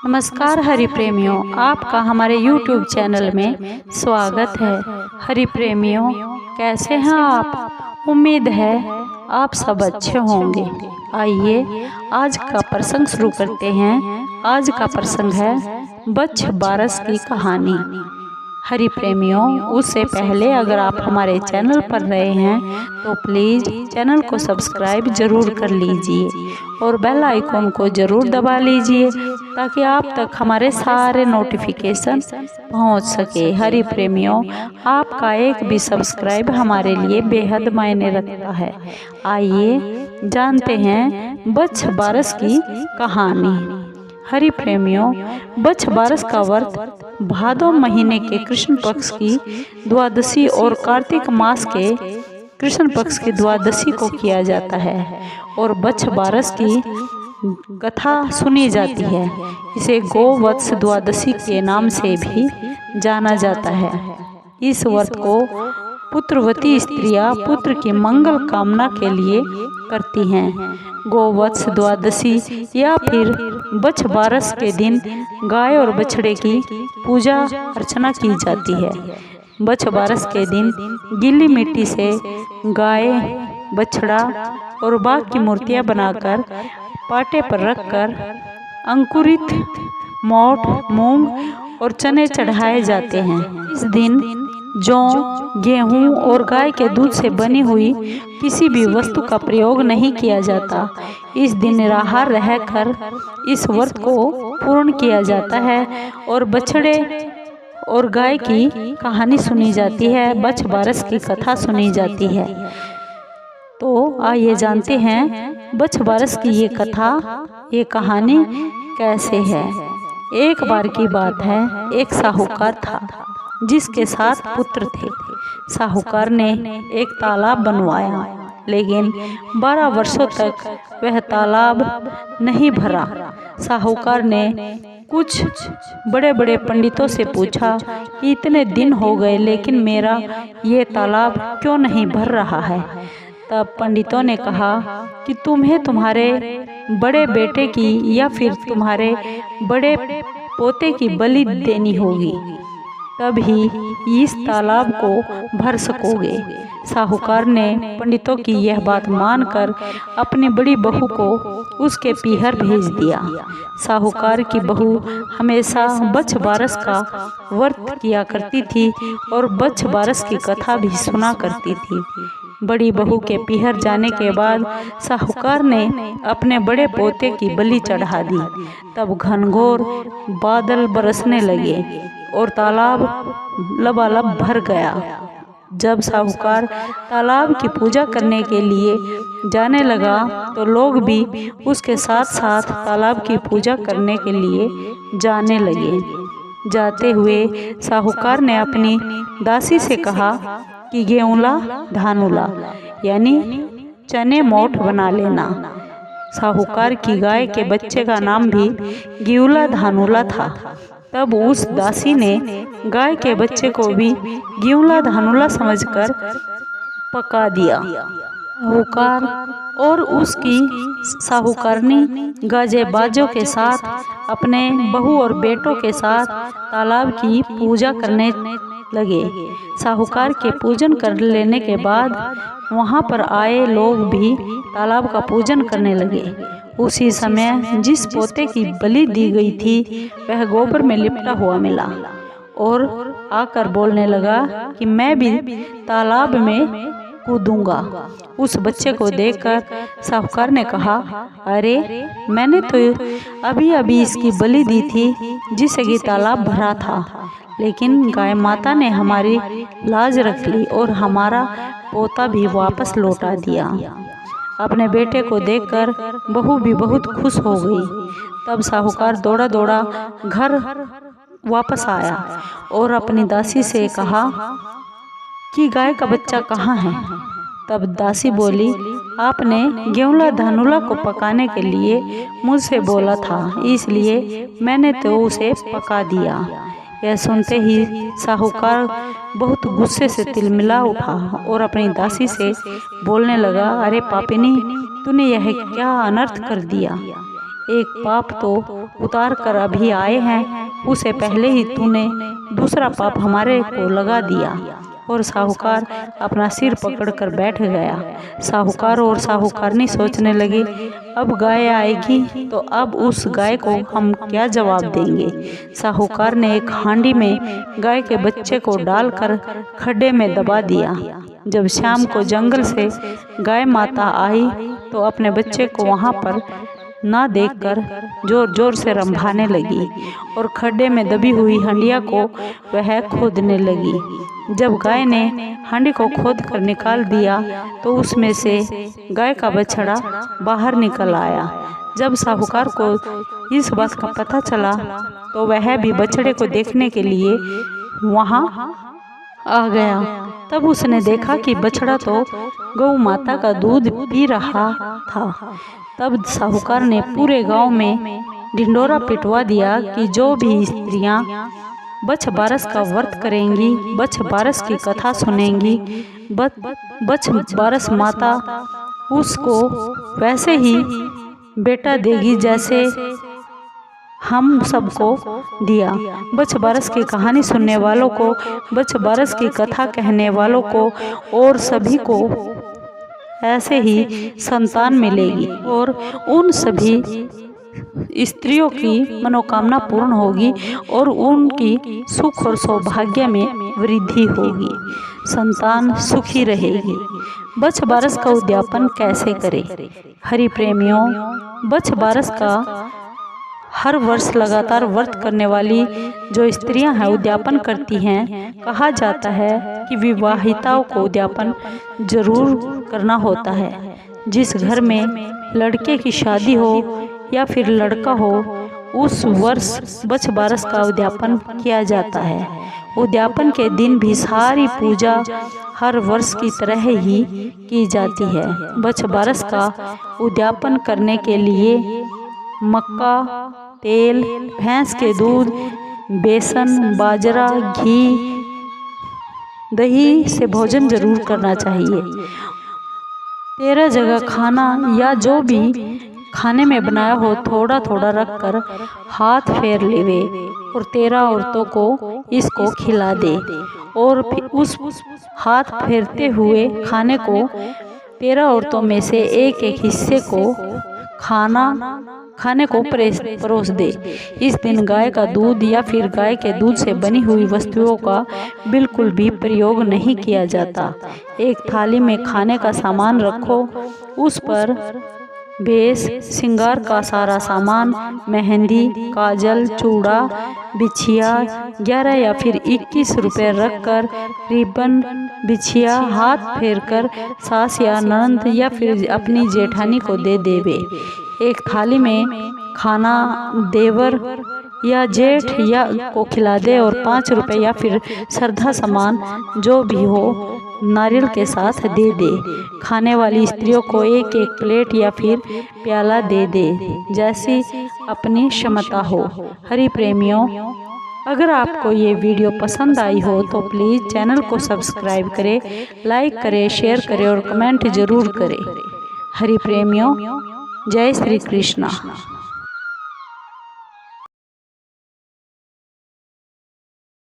नमस्कार हरि प्रेमियों, आपका हमारे YouTube चैनल में स्वागत है। हरि प्रेमियों, कैसे हैं आप? उम्मीद है आप सब अच्छे होंगे। आइए आज का प्रसंग शुरू करते हैं। आज का प्रसंग है बच्छ बारस की कहानी। हरि प्रेमियों, उससे पहले अगर आप हमारे चैनल पर रहे हैं तो प्लीज़ चैनल को सब्सक्राइब ज़रूर कर लीजिए और बेल आइकॉन को ज़रूर दबा लीजिए ताकि आप तक हमारे सारे नोटिफिकेशन पहुंच सके। हरि प्रेमियों, आपका एक भी सब्सक्राइब हमारे लिए बेहद मायने रखता है। आइए जानते हैं बच्छ बारस की कहानी। हरि प्रेमियों, बच्छ बारस का व्रत भादो महीने के कृष्ण पक्ष की द्वादशी और कार्तिक मास के कृष्ण पक्ष की द्वादशी को किया जाता है और बच्छ बारस की कथा सुनी जाती है। इसे गोवत्स द्वादशी के नाम से भी जाना जाता है। इस व्रत को पुत्रवती स्त्रियां पुत्र की मंगल कामना के लिए करती हैं। गोवत्स द्वादशी या फिर बच्छ बारस के दिन गाय और बछड़े की पूजा अर्चना की जाती है। बच्छ बारस के दिन गीली मिट्टी से गाय, बछड़ा और बाघ की मूर्तियां बनाकर पाटे पर रखकर अंकुरित मोठ, मूंग और चने चढ़ाए जाते हैं। इस दिन जौ, गेहूं और गाय के दूध से बनी हुई किसी भी वस्तु का प्रयोग नहीं किया जाता। इस दिन निराहार रहकर इस व्रत को पूर्ण किया जाता है और बछड़े और गाय की कहानी सुनी जाती है। बच्छ बारस की कथा सुनी जाती है। तो आइए जानते हैं बच्छ बारस की ये कथा, ये कहानी कैसे है। एक बार की बात है, एक साहूकार था जिसके 7 पुत्र थे। साहूकार ने एक तालाब बनवाया, लेकिन 12 वर्षों तक वह तालाब नहीं भरा। साहूकार ने कुछ बड़े बड़े पंडितों से पूछा कि इतने दिन हो गए लेकिन मेरा ये तालाब क्यों नहीं भर रहा है। तब पंडितों ने कहा कि तुम्हें तुम्हारे बड़े बेटे की या फिर तुम्हारे बड़े पोते की बलि देनी होगी, तभी इस तालाब को भर सकोगे। साहूकार ने पंडितों की यह बात मानकर अपनी बड़ी बहू को उसके पीहर भेज दिया। साहूकार की बहू हमेशा बच्छ बारस का व्रत किया करती थी और बच्छ बारस की कथा भी सुना करती थी। बड़ी बहू के पीहर जाने के बाद साहूकार ने अपने बड़े पोते की बलि चढ़ा दी। तब घनघोर बादल बरसने लगे और तालाब लबालब भर गया। जब साहूकार तालाब की पूजा करने के लिए जाने लगा तो लोग भी उसके साथ साथ तालाब की पूजा करने के लिए जाने लगे। जाते हुए साहूकार ने अपनी दासी से कहा कि गेऊला धानुला यानी चने मोठ बना लेना। साहूकार की गाय के बच्चे का नाम भी गेऊला धानुला था। तब उस दासी ने गाय के बच्चे को भी गेऊला धानुला समझकर पका दिया। साहूकार और उसकी साहूकारनी गाजे बाजों के साथ अपने बहू और बेटों के साथ तालाब की पूजा करने लगे। साहूकार के पूजन कर लेने के बाद वहां पर आए लोग भी तालाब का पूजन करने लगे। उसी समय जिस पोते की बलि दी गई थी वह गोबर में लिपटा हुआ मिला और आकर बोलने लगा कि मैं भी तालाब में कूदूंगा। उस बच्चे को देखकर साहूकार ने कहा, अरे मैंने तो अभी अभी इसकी बलि दी थी जिससे कि तालाब भरा था, लेकिन गाय माता ने हमारी लाज रख ली और हमारा पोता भी वापस लौटा दिया। अपने बेटे को देखकर बहू भी बहुत खुश हो गई। तब साहूकार दौड़ा दौड़ा घर वापस आया और अपनी दासी से कहा कि गाय का बच्चा कहाँ है। तब दासी बोली, आपने गेऊला धानुला को पकाने के लिए मुझसे बोला था, इसलिए मैंने तो उसे पका दिया। यह सुनते ही साहूकार बहुत गुस्से से तिलमिला उठा और अपनी दासी से बोलने लगा, अरे पापिनी, तूने यह क्या अनर्थ कर दिया। एक पाप तो उतार कर अभी आए हैं, उसे पहले ही तूने दूसरा पाप हमारे को लगा दिया। और साहूकार अपना सिर पकड़कर बैठ गया। साहूकार और साहूकारनी सोचने लगे, अब गाय आएगी तो अब उस गाय को हम क्या जवाब देंगे। साहूकार ने एक हांडी में गाय के बच्चे को डालकर खड्डे में दबा दिया। जब शाम को जंगल से गाय माता आई तो अपने बच्चे को वहां पर ना देखकर जोर जोर से रंभाने लगी और खड्डे में दबी हुई हंडिया को वह खोदने लगी। जब गाय ने हांडी को खोद कर निकाल दिया तो उसमें से गाय का बछड़ा बाहर निकल आया। जब साहूकार को इस बात का पता चला तो वह भी बछड़े को देखने के लिए वहां आ गया। तब उसने देखा कि बछड़ा तो गौ माता का दूध पी रहा था। तब साहूकार ने पूरे गांव में ढिंडोरा पिटवा दिया कि जो भी स्त्रियां बछ बारस का व्रत करेंगी, बछ बारस की कथा सुनेंगी, बछ बारस माता उसको वैसे ही बेटा देगी जैसे हम सबको दिया। बछ बारस की कहानी सुनने वालों को, बछ बारस की कथा कहने वालों को और सभी को ऐसे ही संतान मिलेगी और उन सभी स्त्रियों की मनोकामना पूर्ण होगी और उनकी सुख और सौभाग्य में वृद्धि होगी, संतान सुखी रहेगी। बछ बारस का उद्यापन कैसे करें? हरि प्रेमियों, बछ बारस का हर वर्ष लगातार व्रत करने वाली जो स्त्रियां हैं उद्यापन करती हैं। कहा जाता है कि विवाहिताओं को उद्यापन जरूर करना होता है। जिस घर में लड़के की शादी हो या फिर लड़का हो, उस वर्ष बछ बारस का उद्यापन किया जाता है। उद्यापन के दिन भी सारी पूजा हर वर्ष की तरह ही की जाती है। बछ बारस का उद्यापन करने के लिए मक्का, तेल, भैंस के दूध, बेसन, बाजरा, घी, दही से भोजन जरूर करना चाहिए। 13 जगह खाना या जो भी खाने में बनाया हो थोड़ा थोड़ा रखकर हाथ फेर लेवे और 13 औरतों को इसको खिला दे और फिर उस हाथ फेरते हुए खाने को 13 औरतों में से एक एक हिस्से को खाने को परोस दे। इस दिन गाय का दूध या फिर गाय के दूध से बनी हुई वस्तुओं का बिल्कुल भी प्रयोग नहीं किया जाता। एक थाली में खाने का सामान रखो, उस पर बेस, श्रृंगार का सारा सामान, मेहंदी, काजल, चूड़ा, बिछिया 11 या फिर 21 रुपए रखकर रिबन, बिछिया हाथ फेरकर सास या ननद या फिर अपनी जेठानी को दे देवे। एक थाली में खाना देवर या जेठ या को खिला दे और 5 रुपए या फिर श्रद्धा सामान जो भी हो नारियल के साथ दे दे। खाने वाली स्त्रियों को एक एक प्लेट या फिर प्याला दे दे, जैसी अपनी क्षमता हो। हरि प्रेमियों, अगर आपको ये वीडियो पसंद आई हो तो प्लीज़ चैनल को सब्सक्राइब करें, लाइक करें, शेयर करें और कमेंट ज़रूर करें। हरि प्रेमियों, जय श्री कृष्णा।